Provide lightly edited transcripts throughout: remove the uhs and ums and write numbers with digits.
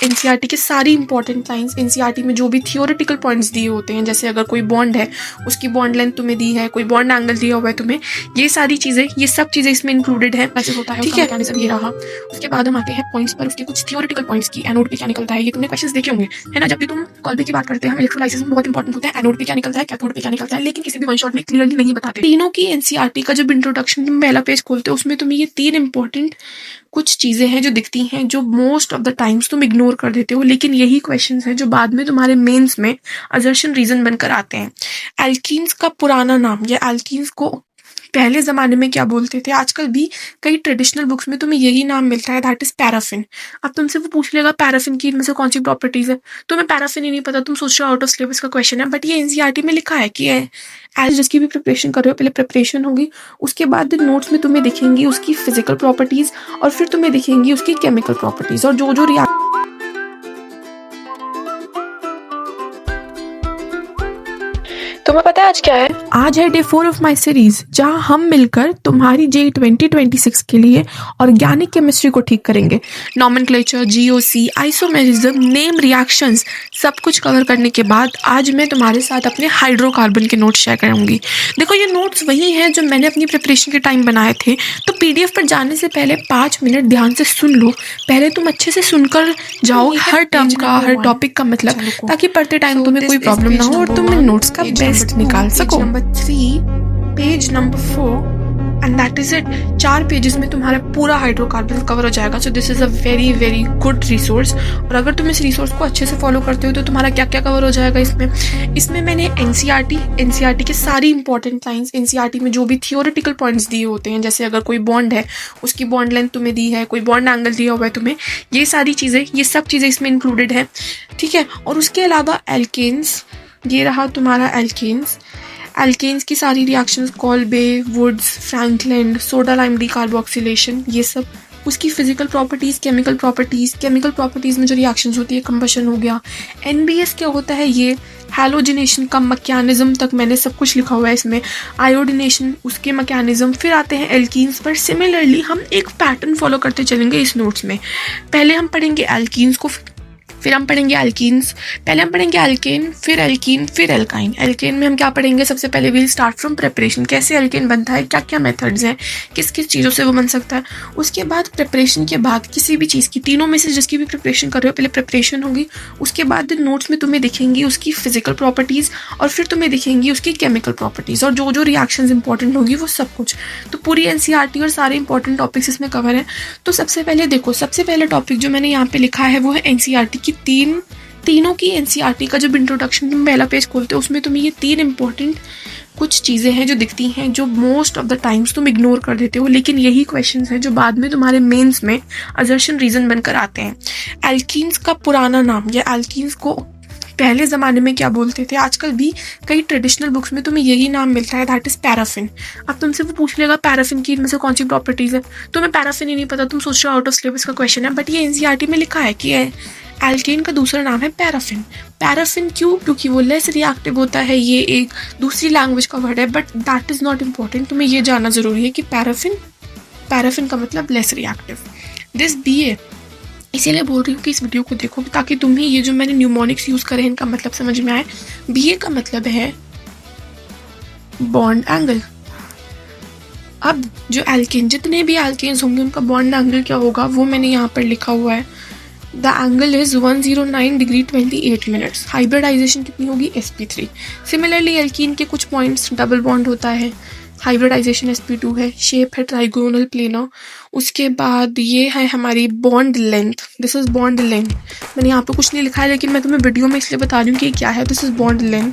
NCERT के सारी important lines, NCERT में जो भी थियोरेटिकल पॉइंट्स दिए होते हैं, जैसे अगर कोई बॉन्ड है उसकी बॉन्ड लेंथ तुम्हें दी है, कोई बॉन्ड एंगल दिया हुआ है तुम्हें, ये सारी चीजें, ये सब चीजें इसमें इंक्लूडेड है। कैसे होता है, ठीक है, मैकेनिज्म ये रहा। उसके बाद हम आते हैं पॉइंट्स पर, उसके कुछ थियोरेटिकल पॉइंट्स की। एनोड पे क्या निकलता है, ये तुमने क्वेश्चंस देखे होंगे, है ना। जब भी तुम कॉलेज की बात करते हैं, हम इलेक्ट्रोलाइसिस में बहुत इंपॉर्टेंट होता है, एनोड पे क्या निकलता है, कैथोड पे क्या निकलता है, लेकिन किसी भी वन शॉट में क्लियरली नहीं बताते। तीनों की एनसीईआरटी का जब इंट्रोडक्शन तुम पहला पेज खोलते हो, उसमें तुम्हें ये तीन इंपॉर्टेंट कुछ चीजें हैं जो दिखती हैं, जो मोस्ट ऑफ द टाइम्स तुम इग्नोर कर देते हो, लेकिन यही क्वेश्चंस हैं जो बाद में तुम्हारे मेंस में असर्शन रीजन बनकर आते हैं। एल्कीन्स का पुराना नाम, या एल्कीन्स को पहले ज़माने में क्या बोलते थे, आजकल भी कई ट्रेडिशनल बुक्स में तुम्हें यही नाम मिलता है, दैट इज़ पैराफिन। अब तुमसे वो पूछ लेगा पैराफिन की इनमें से कौन सी प्रॉपर्टीज़ है, तुम्हें पैराफिन ही नहीं पता, तुम सोच रहे हो आउट ऑफ सिलेबस का क्वेश्चन है, बट ये एनसीईआरटी में लिखा है कि एज जिसकी भी प्रिपरेशन कर रहे हो, पहले प्रिपरेशन होगी, उसके बाद नोट्स में तुम्हें दिखेंगी उसकी फिजिकल प्रॉपर्टीज़, और फिर तुम्हें दिखेंगी उसकी केमिकल प्रॉपर्टीज़, और जो जो तुम्हें पता है आज क्या है? आज है डे 4 ऑफ माई सीरीज, जहां हम मिलकर तुम्हारी JEE 2026 के लिए ऑर्गेनिक केमिस्ट्री को ठीक करेंगे। Nomenclature, GOC, isomerism, name, reactions, सब कुछ कवर करने के बाद आज मैं तुम्हारे साथ अपने हाइड्रोकार्बन के नोट्स शेयर करूंगी। देखो, ये नोट्स वही हैं जो मैंने अपनी प्रिपरेशन के टाइम बनाए थे, तो PDF पर जाने से पहले 5 मिनट ध्यान से सुन लो। पहले तुम अच्छे से सुनकर जाओ हर टर्म का, हर टॉपिक का मतलब, ताकि पढ़ते टाइम तुम्हें कोई प्रॉब्लम ना हो और तुम इन नोट्स का बेस्ट निकाल सको। Number 3, page number 4, and that is it. 4 pages में तुम्हारा पूरा हाइड्रोकार्बन कवर हो जाएगा। So this is a very very good resource, और अगर तुम इस रिसोर्स को अच्छे से फॉलो करते हो तो तुम्हारा क्या क्या कवर हो जाएगा इसमें मैंने एनसीईआरटी के सारी इंपॉर्टेंट लाइंस, एनसीईआरटी में जो भी थियोरेटिकल पॉइंट्स दिए होते हैं, जैसे अगर कोई बॉन्ड है उसकी बॉन्ड लेंथ तुम्हें दी है, कोई बॉन्ड एंगल दिया हुआ है तुम्हें, ये सारी चीजें, ये सब चीजें इसमें इंक्लूडेड है, ठीक है। और उसके अलावा एल्केन्स, ये रहा तुम्हारा एल्केन्स की सारी reactions, Kolbe, Wurtz, Frankland, soda lime decarboxylation, ये सब, उसकी फिजिकल प्रॉपर्टीज़, केमिकल प्रॉपर्टीज़ में जो रिएक्शंस होती है, कंबशन हो गया। NBS क्या होता है, ये हैलोजिनेशन का मैकेनिज्म तक मैंने सब कुछ लिखा हुआ है इसमें, आयोडिनेशन, उसके मैकेनिज्म। फिर आते हैं एल्कीन्स पर। सिमिलरली हम एक पैटर्न फॉलो करते चलेंगे इस नोट्स में। पहले हम पढ़ेंगे एल्कीन्स को, फिर हम पढ़ेंगे एल्कीन्स, पहले हम पढ़ेंगे एल्केन, फिर एल्कीन, फिर एल्काइन। एल्केन में हम क्या पढ़ेंगे, सबसे पहले विल स्टार्ट फ्रॉम प्रिपरेशन, कैसे एल्केन बनता है, क्या क्या मेथड्स हैं, किस किस चीज़ों से वो बन सकता है। उसके बाद प्रिपरेशन के बाद किसी भी चीज़ की, तीनों में से जिसकी भी प्रिपरेशन कर रहे हो, पहले प्रिपरेशन होगी, उसके बाद नोट्स में तुम्हें दिखेंगी उसकी फिजिकल प्रॉपर्टीज़, और फिर तुम्हें दिखेंगी उसकी केमिकल प्रॉपर्टीज़, और जो जो रिएक्शंस इंपॉर्टेंट होगी वो सब कुछ। तो पूरी एनसीईआरटी और सारे इंपॉर्टेंट टॉपिक्स इसमें कवर हैं। तो सबसे पहले देखो, सबसे पहला टॉपिक जो मैंने यहाँ पे लिखा है वो है एनसीईआरटी की तीनों की एनसीईआरटी का जब इंट्रोडक्शन तुम पहला पेज खोलते हो, उसमें तुम्हें ये 3 इंपॉर्टेंट कुछ चीज़ें हैं जो दिखती हैं, जो मोस्ट ऑफ द टाइम्स तुम इग्नोर कर देते हो, लेकिन यही क्वेश्चंस हैं जो बाद में तुम्हारे मेंस में असर्शन रीजन बनकर आते हैं। एल्कीन्स का पुराना नाम, या एल्कीन्स को पहले ज़माने में क्या बोलते थे, आजकल भी कई ट्रेडिशनल बुक्स में तुम्हें यही नाम मिलता है, दैट इज़ पैराफिन। अब तुमसे वो पूछ लेगा पैराफिन की इनमें से कौन सी प्रॉपर्टीज़ है, तुम्हें पैराफिन ही नहीं पता, तुम सोच रहे हो आउट ऑफ सिलेबस का क्वेश्चन है, बट ये एनसीईआरटी में लिखा है कि एल्केन का दूसरा नाम है पैराफिन। पैराफिन क्यों? क्योंकि वो लेस रिएक्टिव होता है। ये एक दूसरी लैंग्वेज का वर्ड है, but that is not important. तुम्हें ये जानना ज़रूरी है कि पैराफिन का मतलब लेस रिएक्टिव। दिस BA, इसीलिए बोल रही हूँ कि इस वीडियो को देखो ताकि तुम्हें ये जो मैंने न्यूमोनिक्स यूज़ करे हैं इनका मतलब समझ में आए। BA का मतलब है बॉन्ड एंगल। अब जो एल्केन, जितने भी एल्केन्स होंगे उनका बॉन्ड एंगल क्या होगा वो मैंने यहाँ पर लिखा हुआ है। The angle is 109 degree 28 minutes. Hybridisation कितनी होगी? sp3। सिमिलरली एल्कीन के कुछ पॉइंट्स डबल बॉन्ड होता है, हाइब्रिडाइजेशन sp2 है, शेप है ट्राइगोनल प्लेनर। उसके बाद ये है हमारी bond length, this is bond length. मैंने यहाँ पे कुछ नहीं लिखा है लेकिन मैं तुम्हें वीडियो में इसलिए बता रही हूँ कि क्या है। This is bond length.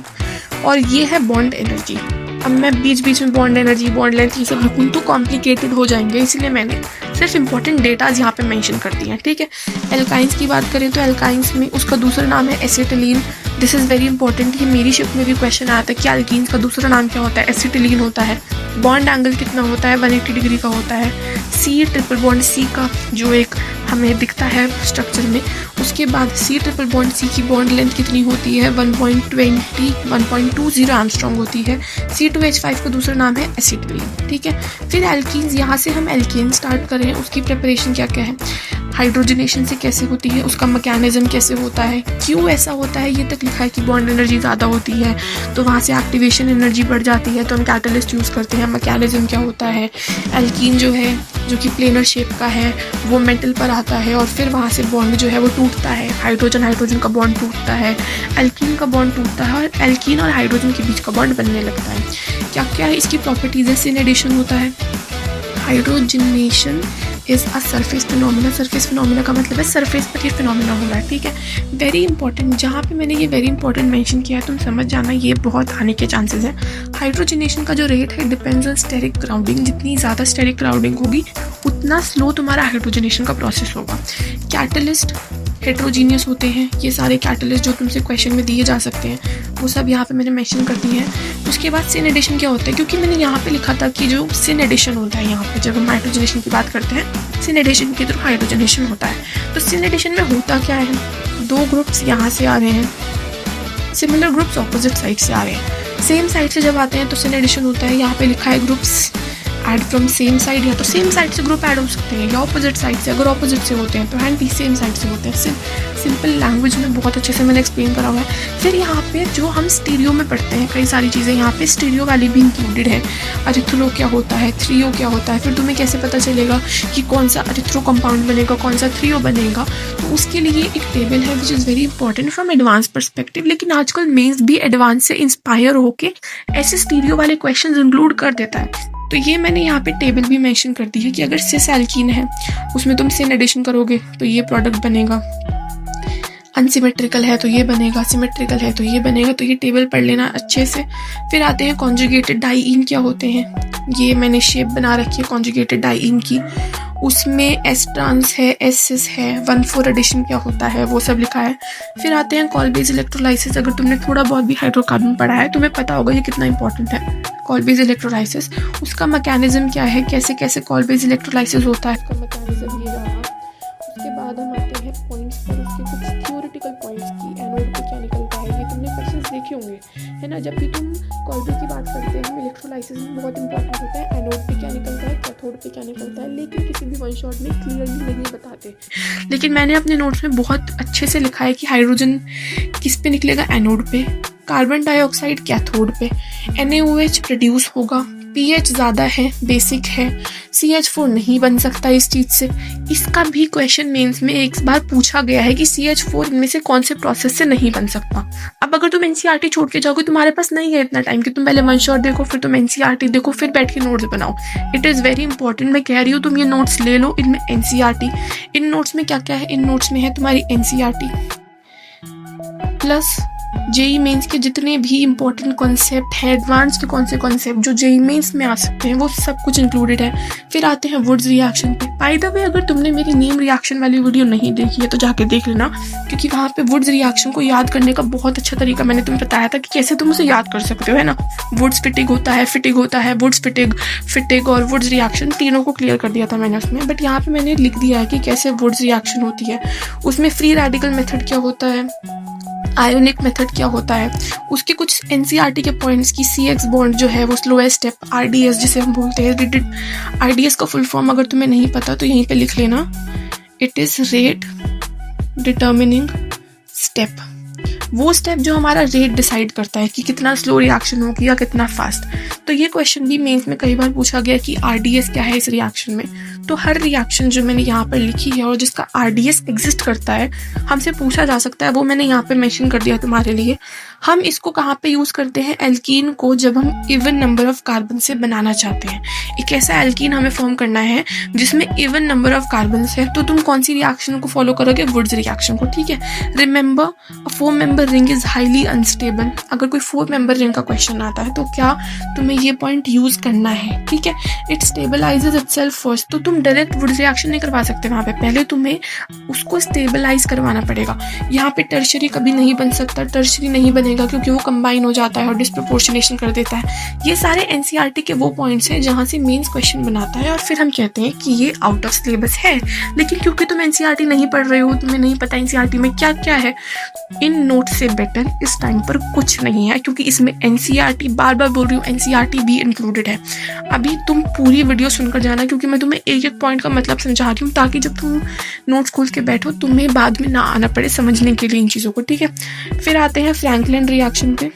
और ये है बॉन्ड एनर्जी। अब मैं बीच बीच में बॉन्ड एनर्जी, बॉन्ड लेंथ ये सब लिखूँ तो कॉम्प्लिकेटेड हो जाएंगे, इसलिए मैंने सिर्फ इंपॉर्टेंट डेटाज यहाँ पे मेंशन कर दिए हैं, ठीक है। एल्काइंस की बात करें तो एल्काइंस में उसका दूसरा नाम है acetylene. This is very important. ये मेरी शिफ्ट में भी क्वेश्चन आया था कि एल्कीन्स का दूसरा नाम क्या होता है? एसिटिलीन होता है। बॉन्ड एंगल कितना होता है? 180 डिग्री का होता है। C ट्रिपल बॉन्ड C का जो एक हमें दिखता है स्ट्रक्चर में, उसके बाद C ट्रिपल बॉन्ड C की बॉन्ड लेंथ कितनी होती है? 1.20 एंगस्ट्रॉम होती है। C2H5 का दूसरा नाम है एसिटिलीन, ठीक है। फिर एल्कीन्स, यहाँ से हम एल्केन स्टार्ट करें, उसकी प्रिपरेशन क्या क्या है? हाइड्रोजनेशन से कैसे होती है, उसका मैकेनिज्म कैसे होता है, क्यों ऐसा होता है, ये तक लिखा है कि बॉन्ड एनर्जी ज़्यादा होती है तो वहाँ से एक्टिवेशन एनर्जी बढ़ जाती है तो हम कैटलिस्ट यूज़ करते हैं, मैकेनिज्म क्या होता है। एल्कीन जो है, जो कि प्लेनर शेप का है, वो मेटल पर आता है और फिर वहाँ से बॉन्ड जो है वो टूटता है, हाइड्रोजन हाइड्रोजन का बॉन्ड टूटता है, एल्कीन का बॉन्ड टूटता है और एल्कीन और हाइड्रोजन के बीच का बॉन्ड बनने लगता है। क्या क्या है इसकी प्रॉपर्टीज़ है। सिन एडिशन होता है, hydrogenation is a surface phenomena. Surface phenomena का मतलब है सरफेस पर ये फिनोमिना हो रहा है, ठीक है। वेरी इंपॉर्टेंट, जहाँ पे मैंने ये वेरी इंपॉर्टेंट मेंशन किया है तुम समझ जाना, ये बहुत आने के चांसेस हैं। हाइड्रोजनेशन का जो रेट है डिपेंड्स ऑन स्टेरिक क्राउडिंग, जितनी ज़्यादा स्टेरिक क्राउडिंग होगी उतना स्लो तुम्हारा हाइड्रोजनेशन का प्रोसेस होगा। कैटलिस्ट हेट्रोजीनियस होते हैं, ये सारे कैटलिस्ट जो तुमसे क्वेश्चन में दिए जा सकते हैं वो सब यहाँ पे मैंने मेंशन कर दी है। उसके बाद सिन एडिशन क्या होता है, क्योंकि मैंने यहाँ पे लिखा था कि जो सिन एडिशन होता है, यहाँ पे जब हम हाइड्रोजनेशन की बात करते हैं सिन एडिशन के थ्रू हाइड्रोजनेशन होता है। तो सिन एडिशन में होता क्या है, दो ग्रुप्स यहाँ से आ रहे हैं, सिमिलर ग्रुप्स ऑपोजिट साइड से आ रहे हैं। सेम साइड से जब आते हैं तो सिन एडिशन होता है। यहाँ पे लिखा है groups add from same side, या तो सेम साइड से ग्रुप ऐड हो सकते हैं या ऑपोजिट साइड से। अगर ऑपोजिट से होते हैं तो हैंड भी सेम साइड से होते हैं। सिंपल लैंग्वेज में बहुत अच्छे से मैंने एक्सप्लेन करा हुआ है। फिर यहाँ पे जो हम स्टीरियो में पढ़ते हैं कई सारी चीज़ें, यहाँ पे स्टीरियो वाली भी इंक्लूडेड है। अरिथ्रो क्या होता है, थ्रियो क्या होता है, फिर तुम्हें कैसे पता चलेगा कि कौन सा अरिथ्रो कंपाउंड बनेगा, कौन सा थ्रियो बनेगा, तो उसके लिए एक टेबल है which is very important from advance perspective. लेकिन आजकल मेंस भी एडवांस से इंस्पायर होके ऐसे स्टीरियो वाले क्वेश्चन इंक्लूड कर देता है। तो ये मैंने यहाँ पे टेबल भी मेंशन कर दी है कि अगर सिस एल्कीन है उसमें तुम सिन एडिशन करोगे तो ये प्रोडक्ट बनेगा, अनसिमेट्रिकल है तो ये बनेगा, सिमेट्रिकल है तो ये बनेगा। तो ये टेबल पढ़ लेना अच्छे से। फिर आते हैं कॉन्जुगेटेड डाइईन क्या होते हैं, ये मैंने शेप बना रखी है कॉन्जुगेटेड डाइईन की, उसमें एस ट्रांस है, एस सिस है, 1,4 एडिशन क्या होता है वो सब लिखा है। फिर आते हैं कॉल बेस इलेक्ट्रोलाइसिस। अगर तुमने थोड़ा बहुत भी हाइड्रोकार्बन पढ़ा है तुम्हें पता होगा ये कितना इंपॉर्टेंट है। कॉल बेस इलेक्ट्रोलाइसिस, उसका मैकेनिज्म क्या है, कैसे कैसे कॉल बेस इलेक्ट्रोलाइसिस होता है, उसका मैकेनिज्म ये रहा। उसके बाद हम आते हैं पॉइंट्स पर, उसके कुछ थियोरेटिकल पॉइंट्स की, एनोड पे क्या निकलता है, ये तुमने क्वेश्चंस देखे होंगे है ना। जब भी तुम कॉल बेस की बात करते हैं इलेक्ट्रोलाइसिस में बहुत इंपॉर्टेंट होता है एनोड पे क्या निकलता है, कैथोड पे क्या निकलता है, लेकिन किसी भी वन शॉट में क्लियरली नहीं बताते। लेकिन मैंने अपने नोट्स में बहुत अच्छे से लिखा है कि हाइड्रोजन किस पे निकलेगा, एनोड पे, कार्बन डाइऑक्साइड कैथोड पे, NaOH प्रोड्यूस होगा, pH ज़्यादा है, बेसिक है, CH4 नहीं बन सकता इस चीज़ से। इसका भी क्वेश्चन मेंस में एक बार पूछा गया है कि CH4 इनमें से कौन से प्रोसेस से नहीं बन सकता। अब अगर तुम NCERT छोड़ के जाओगे, तुम्हारे पास नहीं है इतना टाइम कि तुम पहले वन शॉट देखो फिर तुम NCERT देखो फिर बैठ के नोट्स बनाओ। इट इज़ वेरी इंपॉर्टेंट, मैं कह रही हूँ तुम ये नोट्स ले लो, इनमें NCERT, इन नोट्स में क्या क्या है, इन नोट्स में है तुम्हारी NCERT प्लस जेई मेंस के जितने भी इंपॉर्टेंट कॉन्सेप्ट हैं, एडवांस्ड कौन से कॉन्सेप्ट जो जेई मेंस में आ सकते हैं, वो सब कुछ इंक्लूडेड है। फिर आते हैं वुड्स रिएक्शन पे। बाय द वे अगर तुमने मेरी नेम रिएक्शन वाली वीडियो नहीं देखी है तो जाके देख लेना, क्योंकि वहाँ पे वुड्स रिएक्शन को याद करने का बहुत अच्छा तरीका मैंने तुम्हें बताया था कि कैसे तुम उसे याद कर सकते हो, है ना। वुड्स फिटिग होता है, फिटिग होता है, वुड्स फिटिग और वुड्स रिएक्शन तीनों को क्लियर कर दिया था मैंने उसमें। बट यहाँ पे मैंने लिख दिया है कि कैसे वुड्स रिएक्शन होती है, उसमें फ्री रेडिकल मेथड क्या होता है, आयोनिक मेथड क्या होता है, उसके कुछ NCERT के पॉइंट्स की CX बॉन्ड जो है वो स्लोएस्ट स्टेप, RDS जिसे हम बोलते हैं। RDS का फुल फॉर्म अगर तुम्हें नहीं पता तो यहीं पे लिख लेना, it is rate determining step. वो स्टेप जो हमारा रेट डिसाइड करता है कि कितना स्लो रिएक्शन होगी या कितना फास्ट। तो ये क्वेश्चन भी मेंस में कई बार पूछा गया कि RDS क्या है इस रिएक्शन में। तो हर रिएक्शन जो मैंने यहाँ पर लिखी है और जिसका RDS एग्जिस्ट करता है, हमसे पूछा जा सकता है, वो मैंने यहाँ पे मेंशन कर दिया तुम्हारे लिए। हम इसको कहाँ पे यूज़ करते हैं, एल्कीन को जब हम इवन नंबर ऑफ कार्बन से बनाना चाहते हैं। एक ऐसा एल्कीन हमें फॉर्म करना है जिसमें इवन नंबर ऑफ कार्बन है, तो तुम कौन सी रिएक्शन को फॉलो करोगे, वुड्स रिएक्शन को, ठीक है। Remember, a 4 member ring is highly unstable. अगर कोई 4 मेंबर रिंग का क्वेश्चन आता है तो क्या तुम्हें ये पॉइंट यूज करना है, ठीक है। इट स्टेबलाइजेज इटसेल्फ फर्स्ट, तो तुम डायरेक्ट वुड्स रिएक्शन नहीं करवा सकते वहाँ पे, पहले तुम्हें उसको स्टेबलाइज करवाना पड़ेगा। यहाँ पे टर्शरी कभी नहीं बन सकता, टर्शरी नहीं बनेगा बनेगा क्योंकि वो कंबाइन हो जाता है और डिस्प्रपोर्शनेशन कर देता है। ये सारे एनसीईआरटी के वो पॉइंट्स हैं जहाँ से मेंस क्वेश्चन बनाता है और फिर हम कहते हैं कि ये आउट ऑफ सिलेबस है। लेकिन क्योंकि तुम एनसीईआरटी नहीं पढ़ रहे हो, तुम्हें नहीं पता एनसीईआरटी में क्या क्या है, इन नोट से बेटर इस टाइम पर कुछ नहीं है, क्योंकि इसमें एनसीईआरटी, बार बार बोल रही हूँ, एनसीईआरटी भी इंक्लूडेड है। अभी तुम पूरी वीडियो सुनकर जाना, क्योंकि मैं तुम्हें एक एक पॉइंट का मतलब समझा रही हूँ ताकि जब तुम नोट्स खोल के बैठो तुम्हें बाद में ना आना पड़े समझने के लिए इन चीज़ों को, ठीक है। फिर आते हैं फ्रैंकलिन रिएक्शन पे।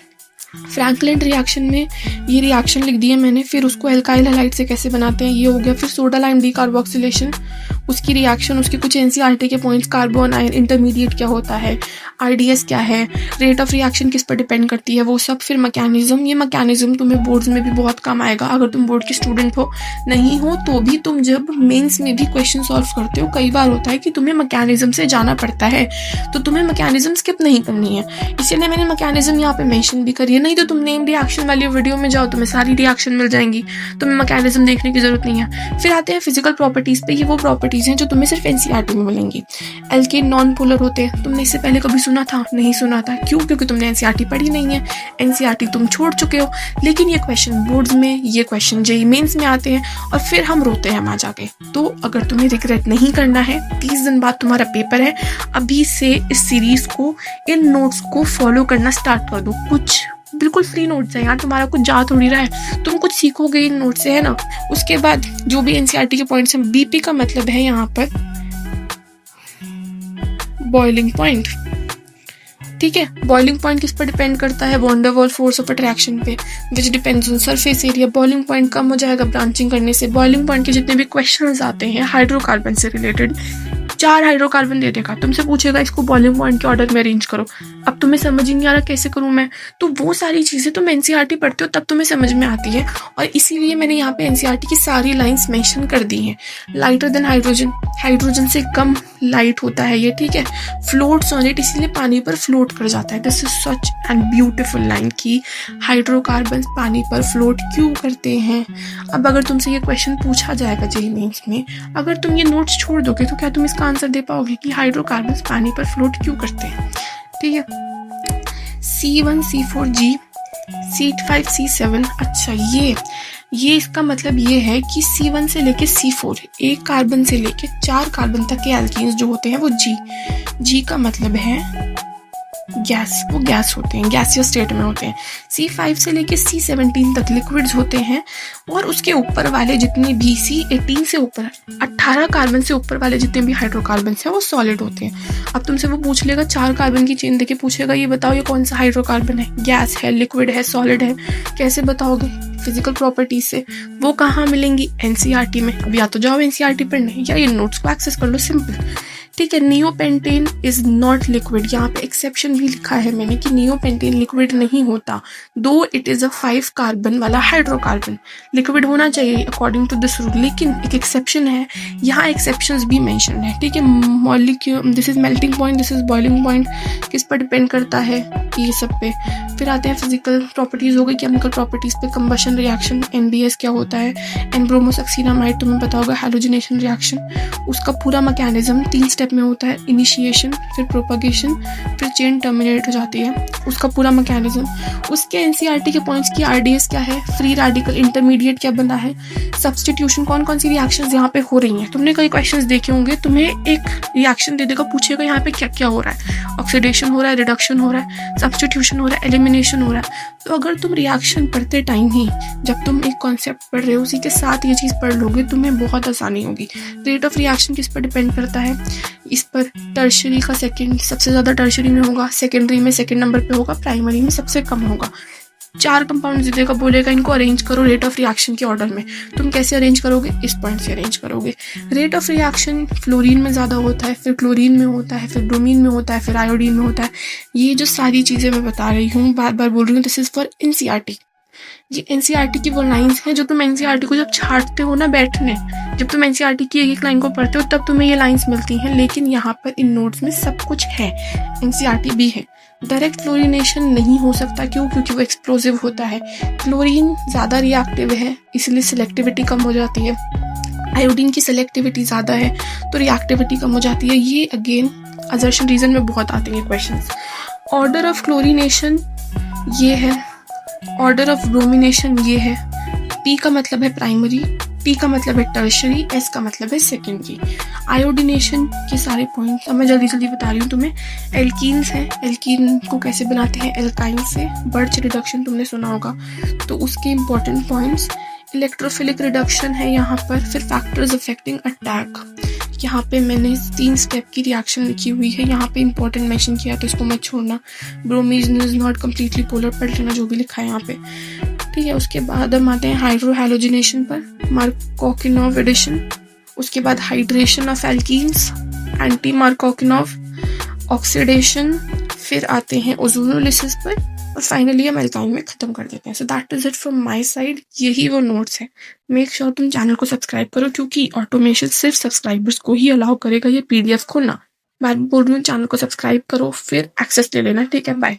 फ्रैंकलिन रिएक्शन में ये रिएक्शन लिख दिया मैंने। फिर उसको एल्काइल हैलाइड से कैसे बनाते हैं ये हो गया। फिर सोडा लाइम डीकार्बोक्सिलेशन, उसकी रिएक्शन, उसके कुछ एनसीईआरटी के पॉइंट्स, कार्बन आयन इंटरमीडिएट क्या होता है, आरडीएस क्या है, रेट ऑफ रिएक्शन किस पर डिपेंड करती है, वो सब। फिर मैकेनिज्म, ये मैकेनिज्म तुम्हें बोर्ड्स में भी बहुत काम आएगा अगर तुम बोर्ड के स्टूडेंट हो। नहीं हो तो भी तुम जब मेंस में भी क्वेश्चन सॉल्व करते हो, कई बार होता है कि तुम्हें मैकेनिज्म से जाना पड़ता है, तो तुम्हें मैकेनिज्म स्किप नहीं करनी है, इसीलिए मैंने मैकेनिज्म यहाँ पे मेंशन भी करी है। नहीं तो तुम नेम रिएक्शन वाली वीडियो में जाओ, तुम्हें सारी रिएक्शन मिल जाएंगी, तुम्हें मैकेनिज्म देखने की जरूरत नहीं है। फिर आते हैं फिजिकल प्रॉपर्टीज पे। ये वो प्रॉपर्टीज हैं जो तुम्हें सिर्फ एनसीईआरटी में मिलेंगी। एल्केन नॉन पोलर होते हैं, तुमने इससे पहले कभी सुना था? नहीं सुना था। क्यों? क्योंकि तुमने एनसीईआरटी पढ़ी नहीं है, एनसीईआरटी तुम छोड़ चुके हो। लेकिन ये क्वेश्चन बोर्ड्स में, ये क्वेश्चन जेईई मेंस में आते हैं और फिर हम रोते हैं वहां जाके। तो अगर तुम्हें रिग्रेट नहीं करना है, 30 दिन बाद तुम्हारा पेपर है, अभी से इस सीरीज को, इन नोट्स को फॉलो करना स्टार्ट कर दो। कुछ बिल्कुल फ्री नोट्स है यार, तुम्हारा कुछ जा थोड़ी रहा है, तुम कुछ सीखोगे इन नोट से, है ना। उसके बाद जो भी एनसीईआरटी के पॉइंट्स हैं, बीपी का मतलब है यहाँ पर बॉइलिंग पॉइंट, ठीक है। बॉइलिंग पॉइंट किस पर डिपेंड करता है? Van der Waals force of attraction पे, which depends on surface area. Boiling point कम हो जाएगा ब्रांचिंग करने से। बॉइलिंग पॉइंट के जितने भी क्वेश्चंस आते हैं हाइड्रोकार्बन से रिलेटेड, 4 हाइड्रोकार्बन दे देगा, तुमसे पूछेगा इसको बॉइलिंग पॉइंट के ऑर्डर में अरेंज करो। अब तुम्हें समझ ही नहीं आ रहा कैसे करूं मैं, तो वो सारी चीजें तुम एनसीईआरटी पढ़ते हो तब तुम्हें समझ में आती है, और इसीलिए मैंने यहाँ पे एनसीईआरटी की सारी लाइंस मेंशन कर दी हैं। लाइटर देन हाइड्रोजन, हाइड्रोजन से कम लाइट होता है ये, ठीक है। फ्लोट्स ऑन इट, इसीलिए पानी पर फ्लोट कर जाता है। This is such and beautiful line की हाइड्रोकार्बन पानी पर फ्लोट क्यों करते हैं। अब अगर तुमसे ये क्वेश्चन पूछा जाएगा जेईई मेंस में, अगर तुम ये नोट्स छोड़ दोगे तो क्या तुम इसका आंसर दे पाओगे कि हाइड्रोकार्बन पानी पर फ्लोट क्यों करते हैं, ठीक है। C1 C4G C5 C7, अच्छा ये इसका मतलब ये है कि C1 से लेके C4, एक कार्बन से लेके 4 कार्बन तक के एल्कीन्स जो होते हैं वो G का मतलब है गैस, वो गैस होते हैं, गैसियस स्टेट में होते हैं। C5 से लेके C17 तक लिक्विड्स होते हैं, और उसके ऊपर वाले जितने भी C18 से ऊपर 18 कार्बन से ऊपर वाले जितने भी हाइड्रोकार्बन हैं वो सॉलिड होते हैं। अब तुमसे वो पूछ लेगा 4 कार्बन की चेन देके पूछेगा ये बताओ ये कौन सा हाइड्रोकार्बन है, गैस है, लिक्विड है, सॉलिड है, कैसे बताओगे? फिजिकल प्रॉपर्टीज से। वो कहाँ मिलेंगी? एनसीईआरटी में। अब या तो जाओ एनसीईआरटी पढ़ने या इन नोट्स को एक्सेस कर लो, सिंपल, ठीक है। नियोपेंटेन इज नॉट लिक्विड, यहाँ पे एक्सेप्शन भी लिखा है मैंने कि नियोपेंटेन लिक्विड नहीं होता, दो इट इज अ 5 कार्बन वाला हाइड्रोकार्बन। लिक्विड होना चाहिए अकॉर्डिंग टू दिस रूल, लेकिन एक एक्सेप्शन है, यहाँ एक्सेप्शंस भी मेंशन है, ठीक है। Molecule, this is melting point, this is boiling point, किस पर डिपेंड करता है? ये सब पे। फिर आते हैं फिजिकल प्रॉपर्टीज हो गई, केमिकल प्रॉपर्टीज पे। कंबशन रिएक्शन, एनडीएस क्या होता है, एनब्रोमोसक्सीनामाइड तुम्हें पता होगा, हैलोजिनेशन रिएक्शन, उसका पूरा मैकेनिज्म 3 स्टेप में होता है, इनिशिएशन, फिर प्रोपगेशन, फिर चेन टर्मिनेट हो जाती है, उसका पूरा मैकेनिज्म। उसके एनसीईआरटी के पॉइंट्स की आरडीएस क्या है, फ्री रेडिकल इंटरमीडिएट क्या बना है, सब्स्टिट्यूशन, कौन कौन सी रिएक्शंस यहाँ पे हो रही हैं। तुमने कई क्वेश्चंस देखे होंगे, तुम्हें एक रिएक्शन दे देगा, पूछेगा यहाँ पे क्या क्या हो रहा है, ऑक्सीडेशन हो रहा है, रिडक्शन हो रहा है, सब्स्टिट्यूशन हो रहा है, एलिमिनेशन हो रहा है। तो अगर तुम रिएक्शन पढ़ते टाइम ही, जब तुम एक कॉन्सेप्ट पढ़ रहे हो उसी के साथ ये चीज़ पढ़ लोगे, तुम्हें बहुत आसानी होगी। रेट ऑफ रिएक्शन किस पर डिपेंड करता है? इस पर टर्शरी का सेकंड, सबसे ज़्यादा टर्शरी में होगा, सेकेंडरी में सेकंड नंबर पे होगा, प्राइमरी में सबसे कम होगा। 4 कंपाउंड देगा, बोलेगा इनको अरेंज करो रेट ऑफ रिएक्शन के ऑर्डर में। तुम कैसे अरेंज करोगे? इस पॉइंट से अरेंज करोगे। रेट ऑफ रिएक्शन फ्लोरीन में ज़्यादा होता है, फिर क्लोरीन में होता है, फिर ब्रोमीन में होता है, फिर आयोडीन में होता है। ये जो सारी चीज़ें मैं बता रही हूँ, बार बार बोल रही हूँ, दिस इज़ फॉर एनसीईआरटी। ये एनसीईआरटी की वो लाइंस हैं जो तुम एनसीईआरटी को जब छांटते हो ना बैठने, जब तुम एनसीईआरटी की एक लाइन को पढ़ते हो तब तुम्हें ये लाइंस मिलती हैं। लेकिन यहाँ पर इन नोट्स में सब कुछ है, एनसीईआरटी भी है। डायरेक्ट फ्लोरिनेशन नहीं हो सकता, क्यों? क्योंकि वो एक्सप्लोजिव होता है। क्लोरीन ज़्यादा रिएक्टिव है, इसलिए सिलेक्टिविटी कम हो जाती है। आयोडीन की सिलेक्टिविटी ज़्यादा है तो रिएक्टिविटी कम हो जाती है। ये अगेन असर्शन रीजन में बहुत आते हैं क्वेश्चंस। ऑर्डर ऑफ क्लोरीनेशन ये है, ऑर्डर ऑफ ब्रोमिनेशन ये है, पी का मतलब है प्राइमरी, टी का मतलब है टर्शरी, एस का मतलब है सेकेंडरी। आयोडिनेशन के सारे पॉइंट अब मैं जल्दी जल्दी बता रही हूँ तुम्हें। एल्कीन्स हैं, एल्कीन को कैसे बनाते हैं, एल्काइन से। बर्च रिडक्शन तुमने सुना होगा, तो उसके इंपॉर्टेंट पॉइंट्स, इलेक्ट्रोफिलिक रिडक्शन है यहाँ पर। फिर फैक्टर्स अफेक्टिंग अटैक, यहाँ पे मैंने 3 स्टेप की रिएक्शन लिखी हुई है, यहाँ पे इंपॉर्टेंट मेंशन किया तो इसको मत छोड़ना। Bromine is not completely polar, पढ़ लेना जो भी लिखा है यहाँ पे, ठीक है। उसके बाद हम आते हैं हाइड्रोहैलोजिनेशन पर, मार्कोकिनोव एडिशन। उसके बाद hydration of alkenes, anti Markovnikov oxidation. फिर आते हैं ओजोनोलिसिस पर, और फाइनली हम एल्काइन में खत्म कर देते हैं। So that is it from my side. यही वो नोट्स है। मेक श्योर तुम चैनल को सब्सक्राइब करो, क्योंकि ऑटोमेशन सिर्फ सब्सक्राइबर्स को ही अलाउ करेगा ये पीडीएफ खोलना। मैं बोल रही हूँ चैनल को सब्सक्राइब करो, फिर एक्सेस ले लेना, ठीक है। बाय।